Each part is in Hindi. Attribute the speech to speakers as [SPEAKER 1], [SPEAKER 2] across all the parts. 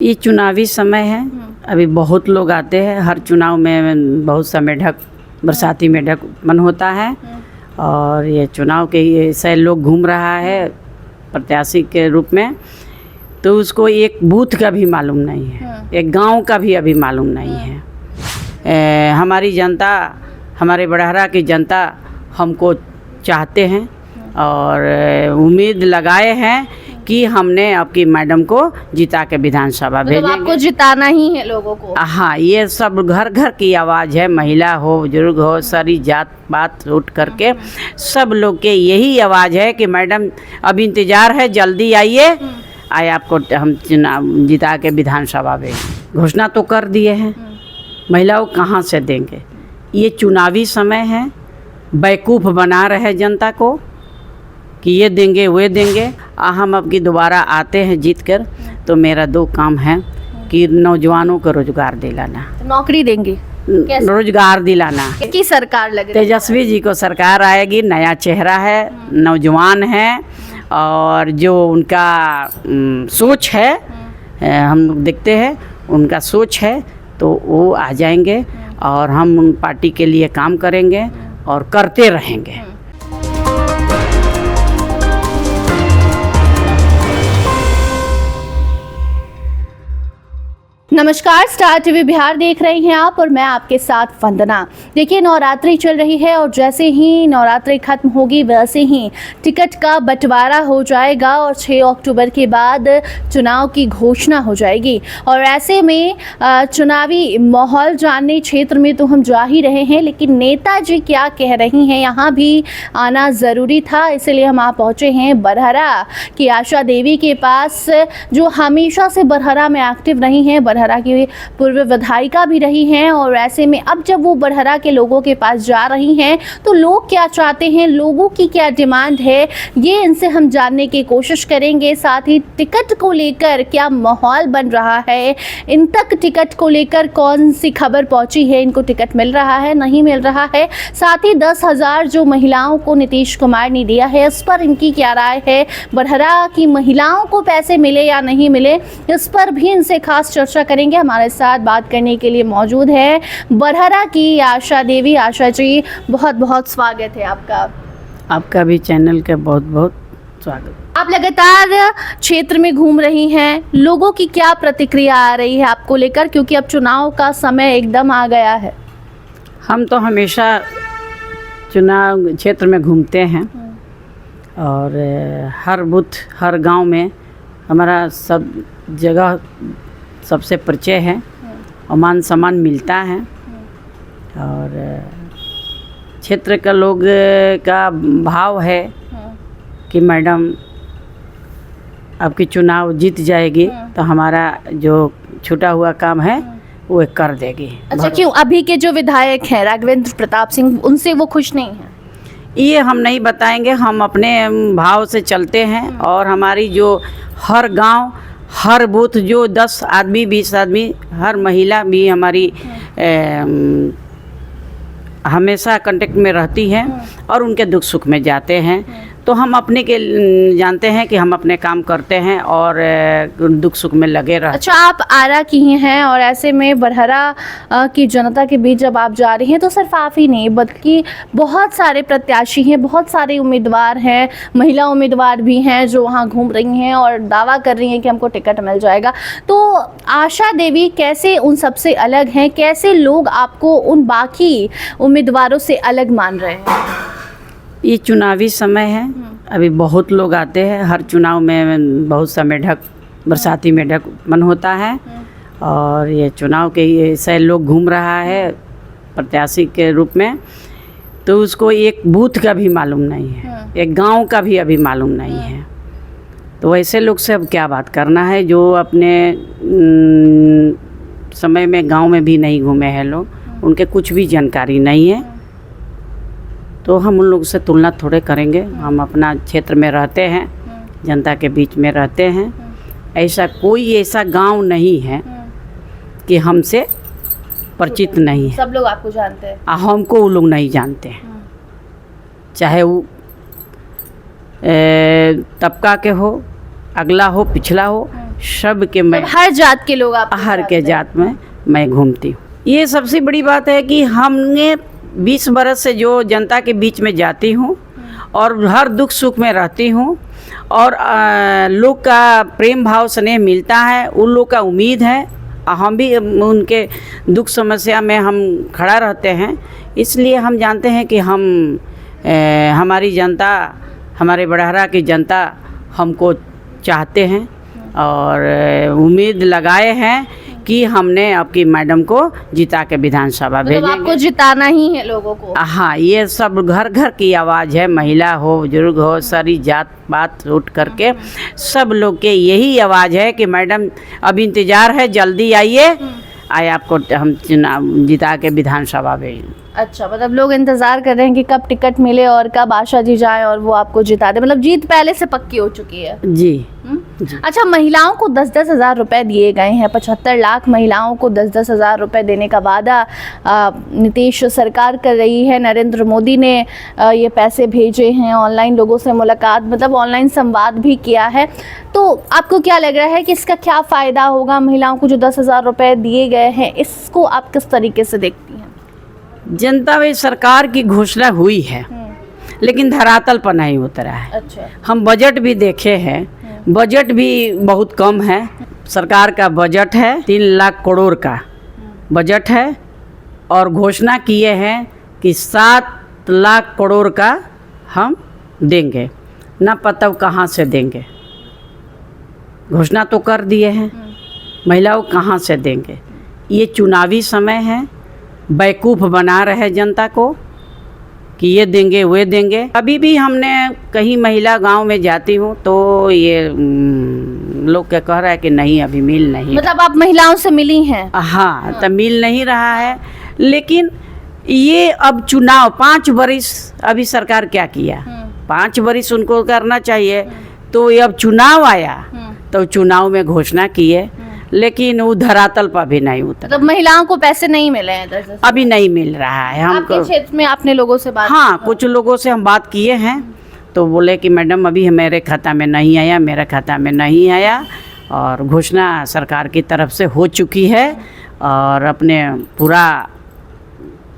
[SPEAKER 1] ये चुनावी समय है। अभी बहुत लोग आते हैं। हर चुनाव में बहुत सा मेढक, बरसाती मेढक उत्पन्न होता है। और ये चुनाव के ऐसे लोग घूम रहा है प्रत्याशी के रूप में, तो उसको एक बूथ का भी मालूम नहीं है, एक गांव का भी अभी मालूम नहीं है। हमारी जनता, हमारे बड़हरा की जनता हमको चाहते हैं और उम्मीद लगाए हैं कि हमने आपकी मैडम को जिता के विधानसभा भेजेंगे।
[SPEAKER 2] आपको जिताना ही है लोगों को।
[SPEAKER 1] हाँ, ये सब घर घर की आवाज़ है। महिला हो, बुजुर्ग हो, सारी जात पात उठ करके सब लोग के यही आवाज़ है कि मैडम अब इंतज़ार है, जल्दी आइए, आए आपको हम चुनाव जिता के विधानसभा भेजेंगे। घोषणा तो कर दिए हैं, महिलाओं कहाँ से देंगे। ये चुनावी समय है, बेवकूफ़ बना रहे जनता को कि ये देंगे वे देंगे। हम अब की दोबारा आते हैं जीत कर, तो मेरा दो काम है कि नौजवानों को रोजगार दिलाना।
[SPEAKER 2] नौकरी देंगे,
[SPEAKER 1] रोजगार दिलाना।
[SPEAKER 2] की सरकार लग रही है?
[SPEAKER 1] तेजस्वी जी को सरकार आएगी, नया चेहरा है, नौजवान है और जो उनका सोच है, हम लोग देखते हैं उनका सोच है, तो वो आ जाएंगे और हम उन पार्टी के लिए काम करेंगे और करते रहेंगे।
[SPEAKER 2] नमस्कार, स्टार टीवी बिहार देख रहे हैं आप और मैं आपके साथ वंदना। देखिए, नवरात्रि चल रही है और जैसे ही नवरात्रि खत्म होगी वैसे ही टिकट का बंटवारा हो जाएगा और 6 अक्टूबर के बाद चुनाव की घोषणा हो जाएगी। और ऐसे में चुनावी माहौल जानने क्षेत्र में तो हम जा ही रहे हैं, लेकिन नेताजी क्या कह रही हैं यहाँ भी आना ज़रूरी था। इसलिए हम आप पहुँचे हैं बरहरा की आशा देवी के पास, जो हमेशा से बरहरा में एक्टिव रही हैं, बरहरा की पूर्व विधायिका भी रही हैं। और ऐसे में अब जब वो बरहरा के लोगों के पास जा रही हैं, तो लोग क्या चाहते हैं, लोगों की क्या डिमांड है, ये इनसे हम जानने की कोशिश करेंगे। साथ ही टिकट को लेकर क्या माहौल बन रहा है, इन तक टिकट को लेकर कौन सी खबर पहुंची है, इनको टिकट मिल रहा है, नहीं मिल रहा है। साथ ही 10,000 जो महिलाओं को नीतीश कुमार ने दिया है, इस पर इनकी क्या राय है, बरहरा की महिलाओं को पैसे मिले या नहीं मिले, इस पर भी इनसे खास चर्चा करेंगे। हमारे साथ बात करने के लिए मौजूद है बरहरा की आशा देवी। आशा जी, बहुत बहुत स्वागत है आपका।
[SPEAKER 1] आपका भी चैनल का बहुत बहुत स्वागत।
[SPEAKER 2] आप लगातार क्षेत्र में घूम रही हैं, लोगों की क्या प्रतिक्रिया आ रही है आपको लेकर, क्योंकि अब चुनाव का समय एकदम आ गया है?
[SPEAKER 1] हम तो हमेशा चुनाव क्षेत्र में घूमते हैं और हर बूथ, हर गांव में हमारा सब जगह सबसे परिचय है और मान सम्मान मिलता है। और क्षेत्र का लोग का भाव है कि मैडम आपकी चुनाव जीत जाएगी तो हमारा जो छूटा हुआ काम है वो कर देगी।
[SPEAKER 2] अच्छा, क्यों अभी के जो विधायक हैं राघवेंद्र प्रताप सिंह, उनसे वो खुश नहीं हैं?
[SPEAKER 1] ये हम नहीं बताएंगे, हम अपने भाव से चलते हैं। और हमारी जो हर गांव, हर बूथ जो 10 आदमी 20 आदमी, हर महिला भी हमारी हमेशा कांटेक्ट में रहती हैं और उनके दुख सुख में जाते हैं। तो हम अपने के जानते हैं कि हम अपने काम करते हैं और दुख सुख में लगे रहते हैं।
[SPEAKER 2] अच्छा, आप आरा की ही हैं और ऐसे में बरहरा की जनता के बीच जब आप जा रही हैं, तो सिर्फ आप ही नहीं बल्कि बहुत सारे प्रत्याशी हैं, बहुत सारे उम्मीदवार हैं, महिला उम्मीदवार भी हैं जो वहाँ घूम रही हैं और दावा कर रही हैं कि हमको टिकट मिल जाएगा। तो आशा देवी कैसे उन सबसे अलग हैं, कैसे लोग आपको उन बाकी उम्मीदवारों से अलग मान रहे हैं?
[SPEAKER 1] ये चुनावी समय है। अभी बहुत लोग आते हैं। हर चुनाव में बहुत सा मेढक, बरसाती मेढक उत्पन्न होता है। और ये चुनाव के ऐसे लोग घूम रहा है प्रत्याशी के रूप में, तो उसको एक बूथ का भी मालूम नहीं है, एक गांव का भी अभी मालूम नहीं है। तो ऐसे लोग से अब क्या बात करना है जो अपने समय में गांव में भी नहीं घूमे हैं लोग, उनके कुछ भी जानकारी नहीं है। तो हम उन लोग से तुलना थोड़े करेंगे। हम अपना क्षेत्र में रहते हैं, जनता के बीच में रहते हैं। ऐसा कोई ऐसा गांव नहीं है कि हमसे परिचित नहीं है।
[SPEAKER 2] सब लोग आपको जानते हैं।
[SPEAKER 1] हमको वो लोग नहीं जानते हैं, चाहे वो तबका के हो, अगला हो, पिछला हो, सब के मैं
[SPEAKER 2] हर जात के लोग आप
[SPEAKER 1] हर के जात में मैं घूमती हूँ। ये सबसे बड़ी बात है कि हमने 20 बरस से जो जनता के बीच में जाती हूँ और हर दुख सुख में रहती हूँ और लोग का प्रेम भाव स्नेह मिलता है, उन लोग का उम्मीद है, हम भी उनके दुख समस्या में हम खड़ा रहते हैं। इसलिए हम जानते हैं कि हमारी जनता, हमारे बड़हरा की जनता हमको चाहते हैं और उम्मीद लगाए हैं कि हमने आपकी मैडम को जिता के विधानसभा
[SPEAKER 2] मतलब
[SPEAKER 1] भेजेंगे।
[SPEAKER 2] आपको जिताना ही है लोगों को।
[SPEAKER 1] हाँ, ये सब घर घर की आवाज़ है, महिला हो बुजुर्ग हो सारी जात बात उठ करके सब लोग के यही आवाज़ है कि मैडम अब इंतज़ार है, जल्दी आइए, आपको हम चुनाव जिता के विधानसभा भेजेंगे।
[SPEAKER 2] अच्छा, मतलब लोग इंतजार कर रहे हैं कि कब टिकट मिले और कब आशा जी जाए और वो आपको जिता दे, मतलब जीत पहले से पक्की हो चुकी है।
[SPEAKER 1] जी।
[SPEAKER 2] अच्छा, महिलाओं को 10-10 हज़ार रुपए दिए गए हैं, 75 लाख महिलाओं को 10-10 हज़ार रुपए देने का वादा नीतीश सरकार कर रही है। नरेंद्र मोदी ने ये पैसे भेजे हैं, ऑनलाइन लोगों से मुलाकात, मतलब ऑनलाइन संवाद भी किया है। तो आपको क्या लग रहा है कि इसका क्या फ़ायदा होगा? महिलाओं को जो 10 हज़ार रुपए दिए गए हैं, इसको आप किस तरीके से देखती हैं?
[SPEAKER 1] जनता में सरकार की घोषणा हुई है लेकिन धरातल पर नहीं उतरा है।
[SPEAKER 2] अच्छा।
[SPEAKER 1] हम बजट भी देखे हैं, बजट भी बहुत कम है। सरकार का बजट है 3 लाख करोड़ का बजट है और घोषणा किए हैं कि 7 लाख करोड़ का हम देंगे, ना पता कहाँ से देंगे। घोषणा तो कर दिए हैं, महिलाओं कहाँ से देंगे? ये चुनावी समय है, बेवकूफ़ बना रहे जनता को कि ये देंगे वे देंगे। अभी भी हमने कहीं महिला गांव में जाती हूँ तो ये लोग क्या कह रहा है कि नहीं अभी मिल नहीं,
[SPEAKER 2] मतलब आप महिलाओं से मिली हैं?
[SPEAKER 1] हाँ, तो मिल नहीं रहा है। लेकिन ये अब चुनाव 5 बरिस अभी सरकार क्या किया, 5 बरिस उनको करना चाहिए। तो ये अब चुनाव आया तो चुनाव में घोषणा किए लेकिन वो धरातल पर भी नहीं उतरा।
[SPEAKER 2] मतलब महिलाओं को पैसे नहीं मिले हैं?
[SPEAKER 1] अभी नहीं मिल रहा है हमको।
[SPEAKER 2] आपके क्षेत्र में आपने लोगों से बात?
[SPEAKER 1] हाँ, कुछ लोगों से हम बात किए हैं तो बोले कि मैडम अभी मेरे खाता में नहीं आया, मेरे खाता में नहीं आया, और घोषणा सरकार की तरफ से हो चुकी है और अपने पूरा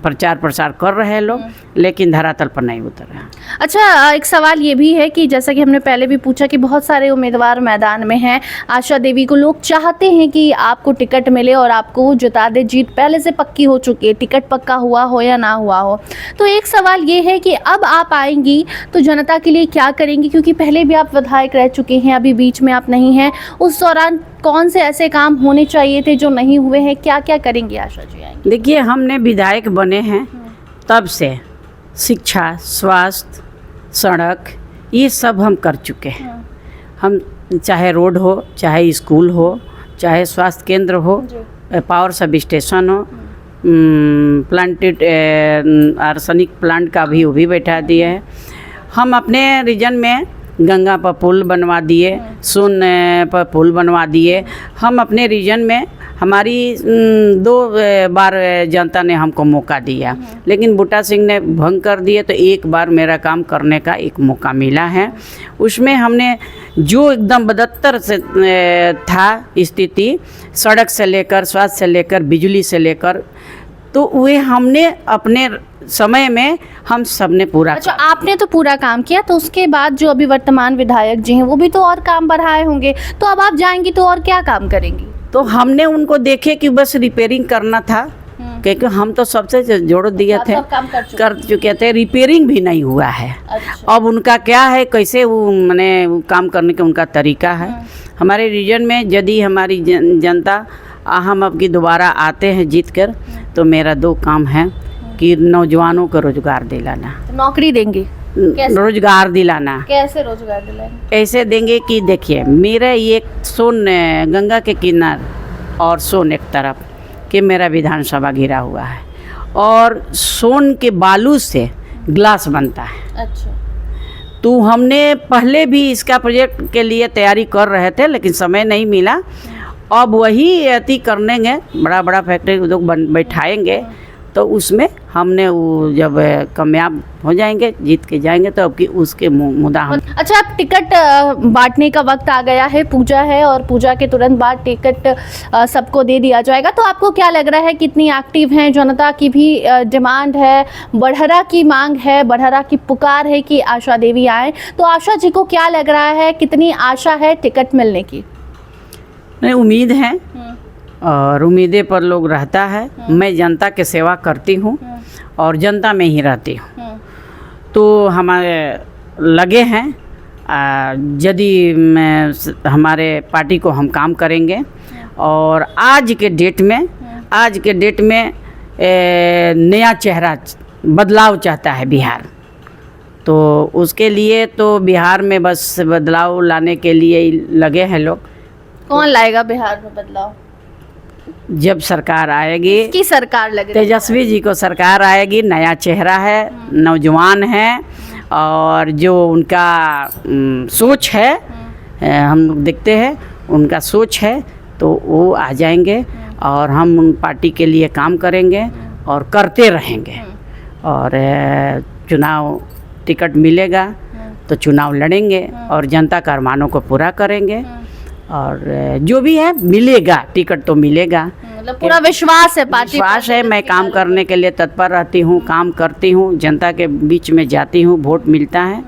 [SPEAKER 1] प्रचार प्रसार कर रहे हैं लोग, लेकिन धरातल पर नहीं उतर रहा।
[SPEAKER 2] अच्छा, एक सवाल ये भी है कि जैसा कि हमने पहले भी पूछा कि बहुत सारे उम्मीदवार मैदान में हैं, आशा देवी को लोग चाहते हैं कि आपको टिकट मिले और आपको वो जिता दे, जीत पहले से पक्की हो चुकी है, टिकट पक्का हुआ हो या ना हुआ हो। तो एक सवाल ये है कि अब आप आएंगी तो जनता के लिए क्या करेंगी? क्योंकि पहले भी आप विधायक रह चुके हैं, अभी बीच में आप नहीं हैं, उस दौरान कौन से ऐसे काम होने चाहिए थे जो नहीं हुए हैं? क्या क्या करेंगी आशा जी आएंगी?
[SPEAKER 1] देखिए, हमने विधायक बने हैं तब से शिक्षा, स्वास्थ्य, सड़क, ये सब हम कर चुके हैं। हम चाहे रोड हो, चाहे स्कूल हो, चाहे स्वास्थ्य केंद्र हो, पावर सब स्टेशन हो, प्लांटेड आर्सेनिक प्लांट का भी वो भी बैठा दिए है। हम अपने रीजन में गंगा पर पुल बनवा दिए, सोन पर पुल बनवा दिए। हम अपने रीजन में हमारी 2 बार जनता ने हमको मौका दिया, लेकिन बूटा सिंह ने भंग कर दिए, तो एक बार मेरा काम करने का एक मौका मिला है। उसमें हमने जो एकदम बदतर से था स्थिति, सड़क से लेकर, स्वास्थ्य से लेकर, बिजली से लेकर, तो वे हमने अपने समय में हम सब ने पूरा।
[SPEAKER 2] अच्छा, आपने तो पूरा काम किया, तो उसके बाद जो अभी वर्तमान विधायक जी हैं वो भी तो और काम बढ़ाए होंगे, तो अब आप जाएंगी तो और क्या काम करेंगी? तो
[SPEAKER 1] हमने उनको देखे कि बस रिपेयरिंग करना था, क्योंकि हम तो सबसे जोड़ दिए थे, कर चुके थे, रिपेयरिंग भी नहीं हुआ है।
[SPEAKER 2] अच्छा।
[SPEAKER 1] अब उनका क्या है, कैसे वो मैंने काम करने का उनका तरीका है। हमारे रीजन में यदि हमारी जनता हम अब की दोबारा आते हैं जीत कर, तो मेरा 2 काम है कि नौजवानों को रोजगार दिलाना।
[SPEAKER 2] नौकरी देंगे?
[SPEAKER 1] रोजगार दिलाना।
[SPEAKER 2] कैसे रोजगार दिलाएंगे?
[SPEAKER 1] ऐसे देंगे कि देखिए, मेरा ये सोन गंगा के किनार और सोन एक तरफ के मेरा विधानसभा घिरा हुआ है, और सोन के बालू से ग्लास बनता है। अच्छा। तो हमने पहले भी इसका प्रोजेक्ट के लिए तैयारी कर रहे थे, लेकिन समय नहीं मिला। अब वही अति करनेंगे, बड़ा बड़ा फैक्ट्री उद्योग बैठाएंगे तो उसमें हमने वो जब कामयाब हो जाएंगे, जीत के जाएंगे, तो अब की उसके मुद्दा हम।
[SPEAKER 2] अच्छा, अब टिकट बांटने का वक्त आ गया है, पूजा है और पूजा के तुरंत बाद टिकट सबको दे दिया जाएगा, तो आपको क्या लग रहा है कितनी एक्टिव हैं? जनता की भी डिमांड है, बढ़हरा की मांग है, बढ़हरा की पुकार है कि आशा देवी आए, तो आशा जी को क्या लग रहा है, कितनी आशा है टिकट मिलने की?
[SPEAKER 1] नहीं, उम्मीद है और उम्मीदें पर लोग रहता है। मैं जनता की सेवा करती हूँ और जनता में ही रहती हूँ, तो हमारे लगे हैं यदि हमारे पार्टी को हम काम करेंगे। और आज के डेट में नया चेहरा, बदलाव चाहता है बिहार, तो उसके लिए तो बिहार में बस बदलाव लाने के लिए लगे हैं लोग।
[SPEAKER 2] कौन लाएगा बिहार में बदलाव?
[SPEAKER 1] जब सरकार आएगी,
[SPEAKER 2] की सरकार लग रही है?
[SPEAKER 1] तेजस्वी जी को सरकार आएगी, नया चेहरा है, नौजवान है, और जो उनका सोच है, हम लोग देखते हैं उनका सोच है, तो वो आ जाएंगे और हम उन पार्टी के लिए काम करेंगे और करते रहेंगे। और चुनाव टिकट मिलेगा तो चुनाव लड़ेंगे और जनता का अरमानों को पूरा करेंगे, और जो भी है मिलेगा, टिकट तो मिलेगा।
[SPEAKER 2] मतलब पूरा विश्वास है, पार्टी
[SPEAKER 1] विश्वास है। मैं काम करने के लिए तत्पर रहती हूँ, काम करती हूँ, जनता के बीच में जाती हूँ, वोट मिलता है,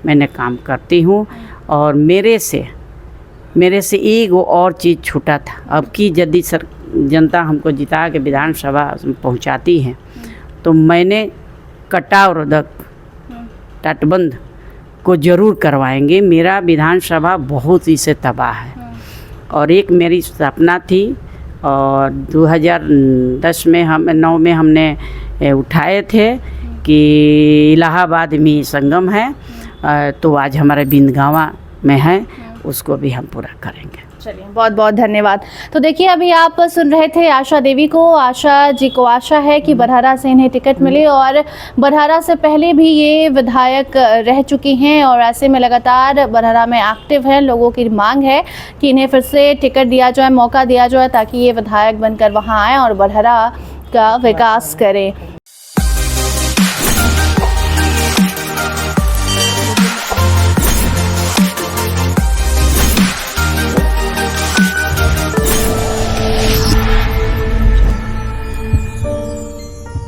[SPEAKER 1] मैंने काम करती हूँ। और मेरे से एक और चीज़ छूटा था, अब की यदि जनता हमको जिता के विधानसभा पहुँचाती है, तो मैंने कटा और तटबंध को ज़रूर करवाएंगे। मेरा विधानसभा बहुत ही से तबाह है, और एक मेरी सपना थी, और 2010 में 9 में हमने उठाए थे कि इलाहाबाद में संगम है, तो आज हमारे बिंदगावा में है, उसको भी हम पूरा करेंगे।
[SPEAKER 2] चलिए, बहुत बहुत धन्यवाद। तो देखिए, अभी आप सुन रहे थे आशा देवी को। आशा जी को आशा है कि बढ़हरा से इन्हें टिकट मिले, और बढ़हरा से पहले भी ये विधायक रह चुकी हैं और ऐसे में लगातार बढ़हरा में एक्टिव हैं। लोगों की मांग है कि इन्हें फिर से टिकट दिया जाए, मौका दिया जाए, ताकि ये विधायक बनकर वहाँ आए और बढ़हरा का विकास करें।